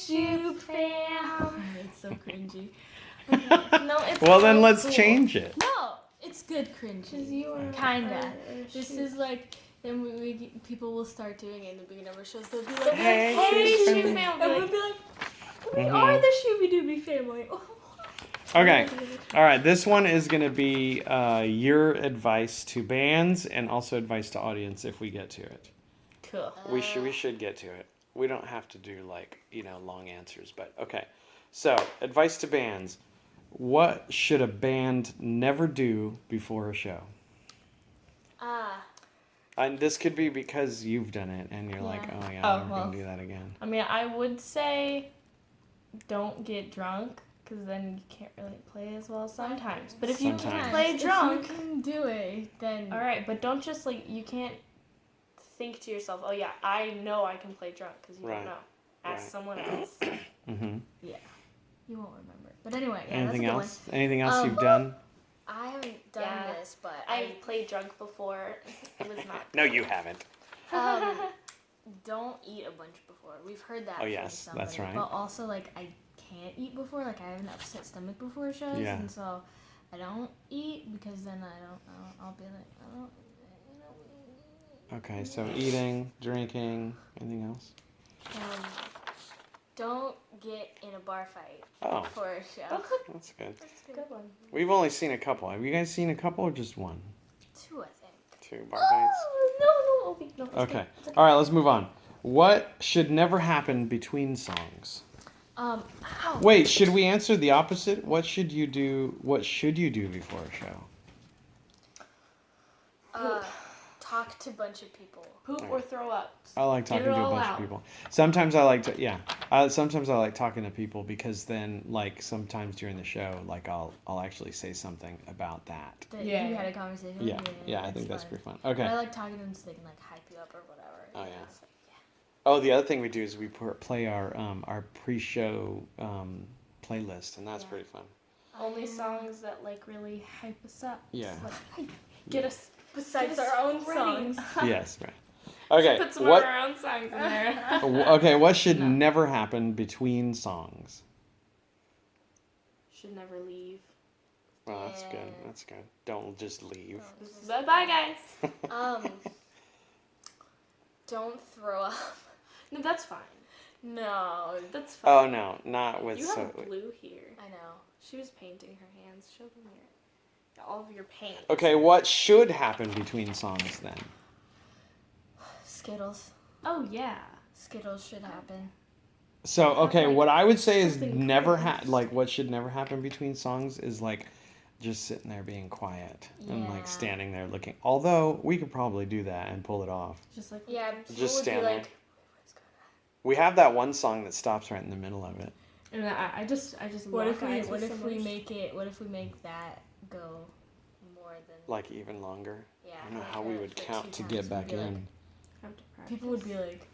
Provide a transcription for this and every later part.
Shoop fam. It's so cringy. No, it's Well, so then let's cool. change it. No, it's good cringy. Kinda. This Shoop. is like, then people will start doing it in the beginning of our shows. They'll be like, Hey, hey, Shoop Shoop fam. fam. And we'll be like, we are the Shoobiedoobies family. Okay. All right. This one is going to be your advice to bands and also advice to audience if we get to it. Cool. We should get to it. We don't have to do long answers, but okay. So, advice to bands. What should a band never do before a show? And this could be because you've done it and you're like, oh yeah, I'm never going to do that again. I mean, I would say don't get drunk, because then you can't really play as well sometimes. But if you can play drunk, if you can do it, then all right. But don't just you can't think to yourself, oh yeah, I know I can play drunk, because you don't know. Ask someone else. Mm-hmm. Yeah, you won't remember. But anyway, yeah, Anything that's a good else? Anything else you've done? I haven't done this, but I've played drunk before. It was not. No, you haven't. don't eat a bunch before. We've heard that. Oh from yes, somebody. that's right. But also, I can't eat before. I have an upset stomach before shows, and so I don't eat because then I'll be like, I don't. Okay, so eating, drinking, anything else? Don't get in a bar fight before a show. That's good. That's a good one. We've only seen a couple. Have you guys seen a couple or just one? 2, I think. 2 bar fights? No, Obi. No, it's Okay. okay. All right, let's move on. What should never happen between songs? Ow. Wait, should we answer the opposite? What should you do before a show? Talk to a bunch of people. Poop or throw up. I like talking to a bunch of people. Sometimes I like to, sometimes I like talking to people because then, sometimes during the show, I'll actually say something about that. You had a conversation. Yeah, I think that's pretty fun. Okay. But I like talking to them so they can hype you up or whatever. Oh yeah. Oh, the other thing we do is we play our pre-show playlist, and that's pretty fun. Only songs that really hype us up. Yeah. Get us besides our own songs. Yes, right. Okay. Put some of our own songs in there. Okay, what should never happen between songs? Should never leave. Well, that's good. That's good. Don't just leave. Bye, guys. Don't throw up. No, that's fine. No, that's fine. Oh no, not with. You have blue here. I know. She was painting her hands. Show them all of your paint. Okay, what should happen between songs then? Skittles. Oh yeah. Skittles should happen. So okay, what I would say is what should never happen between songs is just sitting there being quiet and standing there looking. Although we could probably do that and pull it off. Just just stand there. We have that one song that stops right in the middle of it. And I just what if we make that go more than even longer? Yeah. I don't know how we would count to get back in. People would be like,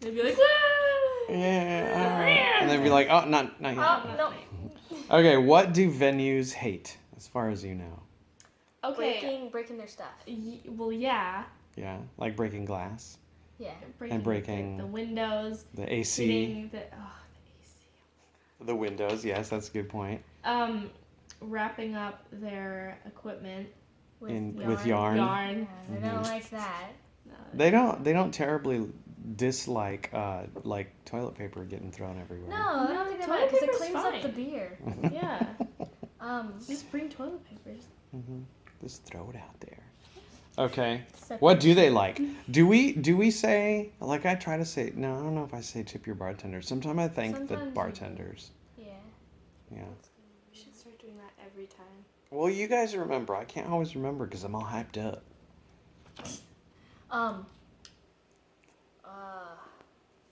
they'd be like, woo! Yeah, all right. And they'd be like, oh, not yet. No. Okay, what do venues hate, as far as you know? Okay. Breaking their stuff. Well, yeah. Yeah, like breaking glass. Yeah. Breaking the windows. The AC. Hitting the AC. The windows, yes, that's a good point. Wrapping up their equipment with yarn. Yeah, they don't like that. No, they don't terribly dislike toilet paper getting thrown everywhere. No, I don't think about it because it cleans up the beer. Yeah. Just bring toilet paper. Just throw it out there. Okay. What do they like? Do we say, I try to say, no, I don't know if I say tip your bartenders. Sometimes I thank the bartenders. Yeah. Yeah. We should start doing that every time. Well, you guys remember. I can't always remember because I'm all hyped up.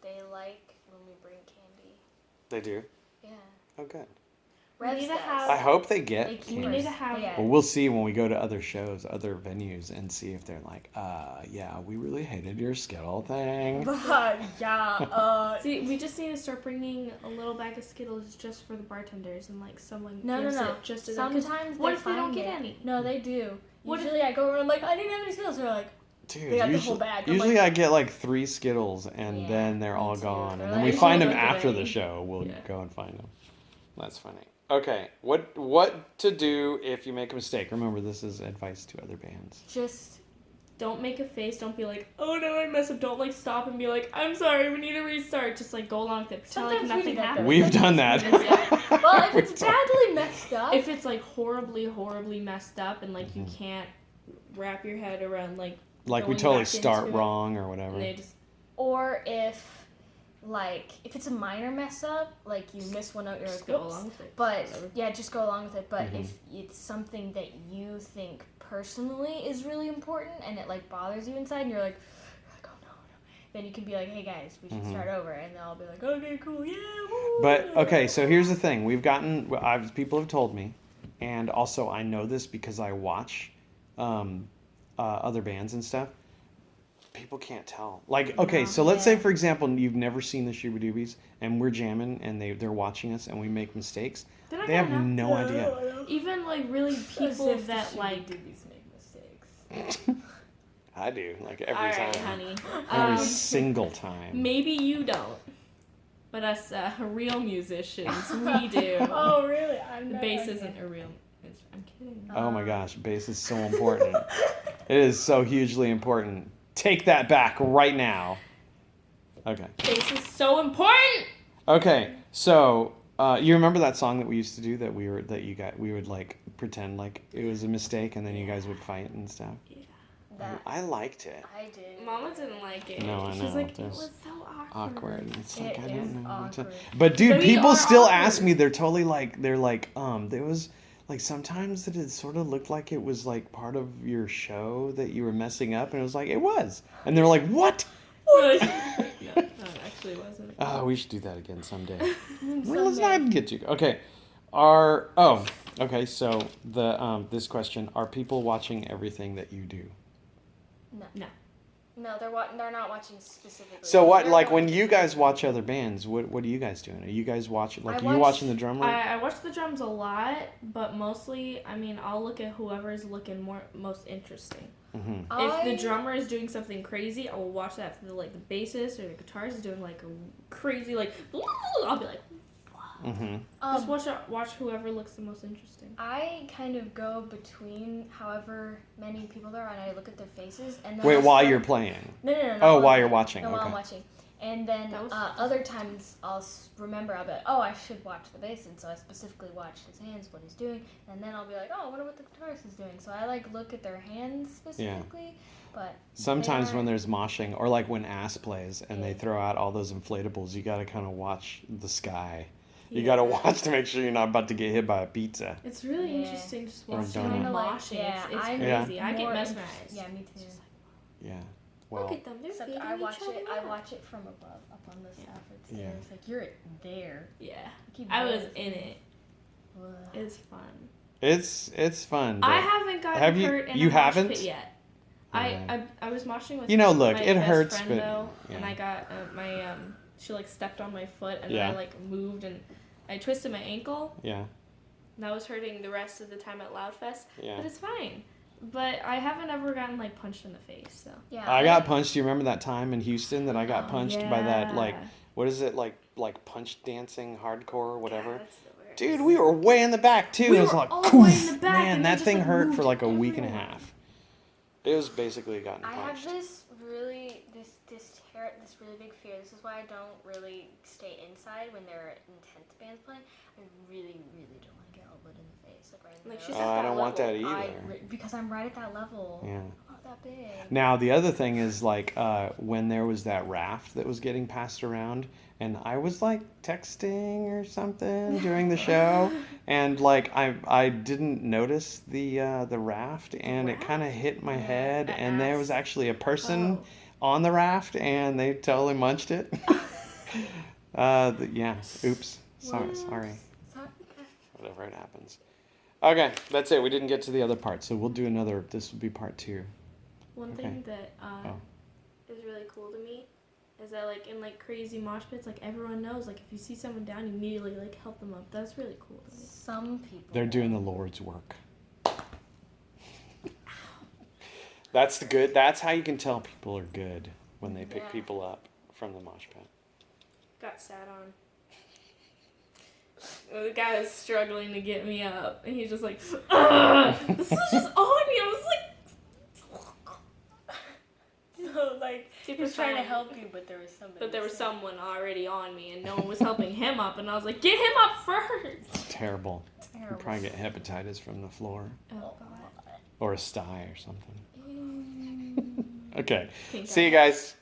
They like when we bring candy. They do? Yeah. Oh, good. I hope they get We need to have... Well, we'll see when we go to other shows, other venues, and see if they're like, yeah, we really hated your Skittle thing. See, we just need to start bringing a little bag of Skittles just for the bartenders, and someone No. it just as sometimes what if they don't get any? No, they do. Usually I go around I didn't have any Skittles. They're like, Dude, They got the whole bag. I'm usually like, I get like 3 Skittles and Yeah, then they're me all too. gone. They're And then like, we find them "Look at after me." the show. We'll Yeah. go and find them. That's funny. Okay, what to do if you make a mistake? Remember, this is advice to other bands. just Don't make a face. Don't be like, oh no, I messed up. Don't like stop and be like, I'm sorry, we need to restart. Just like go along with it. Pretend like Sometimes we nothing do that, happened. though. We've done that. well, if it's badly messed up. If it's like horribly, horribly messed up and like you can't wrap your head around like Like we going totally back start into it, wrong or whatever. and they just Or if it's a minor mess up, like you miss one note, you're just like, go "Oops." along with it. But Whatever. yeah, just go along with it. But Mhm. if it's something that you think personally is really important and it like bothers you inside, and you're like, oh no, then you can be like, hey guys, we should start over, and they'll be like, okay, cool, yeah. Woo. But okay, so here's the thing: people have told me, and also I know this because I watch other bands and stuff. People can't tell. Like, okay, so let's say for example you've never seen the Shoobiedoobies, and we're jamming, and they're watching us, and we make mistakes. They're not They have gonna know. no idea. Even like really people As if the that like. Shoobiedoobies make mistakes. I do, like All every right, time, honey. every single time. Maybe you don't, but us real musicians, we do. Oh really? The bass isn't a real. I'm kidding. Oh my gosh, bass is so important. It is so hugely important. Take that back right now. Okay. Bass is so important. Okay, so you remember that song that we used to do that we would like pretend like it was a mistake and then you guys would fight and stuff. That I liked it. I did. Mama didn't like it. No, I She's know. like, it There's was so awkward. Awkward. It's like It I is don't know what to. awkward. But dude, So we people are still awkward. ask me. They're totally like there was like sometimes that it sort of looked like it was like part of your show that you were messing up, and it was like it was, and they're like, what? No, it actually wasn't. Oh, we should do that again someday. Well, let's not get too. Okay, okay. So this question: are people watching everything that you do? No, they're not watching specifically. So what? They're Like when watching- you guys watch other bands, what are you guys doing? Are you guys watching? Like I are you watch- watching the drummer? I watch the drums a lot, but mostly, I mean, I'll look at whoever's looking most interesting. Mm-hmm. If the drummer is doing something crazy, I will watch that. If the bassist or the guitarist is doing like a crazy I'll be like, Mm-hmm. just watch whoever looks the most interesting. I kind of go between however many people there are, and I look at their faces. And then Wait, I'll while start- you're playing. No. Oh, while you're watching. No, while I'm Okay. watching. And then That was- other times I'll remember, I'll be like, oh, I should watch the bass, and so I specifically watch his hands, what he's doing, and then I'll be like, oh, I wonder what the guitarist is doing. So I look at their hands specifically, but Sometimes they when aren't- there's moshing, or like when Ass plays and they Yeah. throw out all those inflatables, you gotta kind of watch the sky. You gotta watch to make sure you're not about to get hit by a pizza. It's really Yeah. interesting just Or watching donut. them Like, moshing. yeah, It's I'm crazy. I get more mesmerized. Yeah, me too. Yeah. Look Well, at them. They're Except beating I watch each other it. I up. watch it from above, up on the Stafford stairs. Yeah. Like you're there. Yeah, You keep I was going. in it. Ugh. It's fun. it's fun. But I haven't gotten have you- hurt in you a mosh haven't? pit yet. Yeah. I was moshing with You know, look, my it best hurts, friend, but though, and yeah. I got my she stepped on my foot and Yeah. then I moved and I twisted my ankle Yeah. and that was hurting the rest of the time at Loudfest. Yeah. But it's fine. But I haven't ever gotten punched in the face, so. Yeah. I got punched. Do you remember that time in Houston that I got Oh, punched by that yeah. what is it like punch dancing hardcore or whatever? Yeah, that's the worst. Dude, we were way in the back too. We It was were like, all the way in the poof, back, man, and they that just, thing hurt moved for like a week and a everywhere. half. It was basically gotten I have punched. this really big fear. This is why I don't really stay inside when there are intense bands playing. I really, really don't want to get elbowed in the face, right in Like, the she's middle. at I don't want that I either. because I'm right at that level. Yeah. I'm not that big. Now the other thing is when there was that raft that was getting passed around, and I was texting or something during the show, and I didn't notice the raft, and it kind of hit my head, the and there ass. was actually a person Oh. on the raft, and they totally munched it. Yeah. Oops. Sorry. Sorry. Whatever, it happens. Okay, that's it. We didn't get to the other part, so we'll do another. This will be part 2. One Okay. thing that Oh. is really cool to me is that in crazy mosh pits, everyone knows if you see someone down, you immediately help them up. That's really cool to me. Some people. They're doing the Lord's work. That's how you can tell people are good when they pick people up from the mosh pit. Got sat on. The guy was struggling to get me up, and he's just like, "Ugh, this was just on me." I was like, So like he super was trying to fine. help you, but there was somebody. But there was someone already on me, and no one was helping him up, and I was like, "Get him up first." Terrible. You Terrible. probably get hepatitis from the floor. Oh God. Or a sty or something. Okay. Pink See you eye. guys.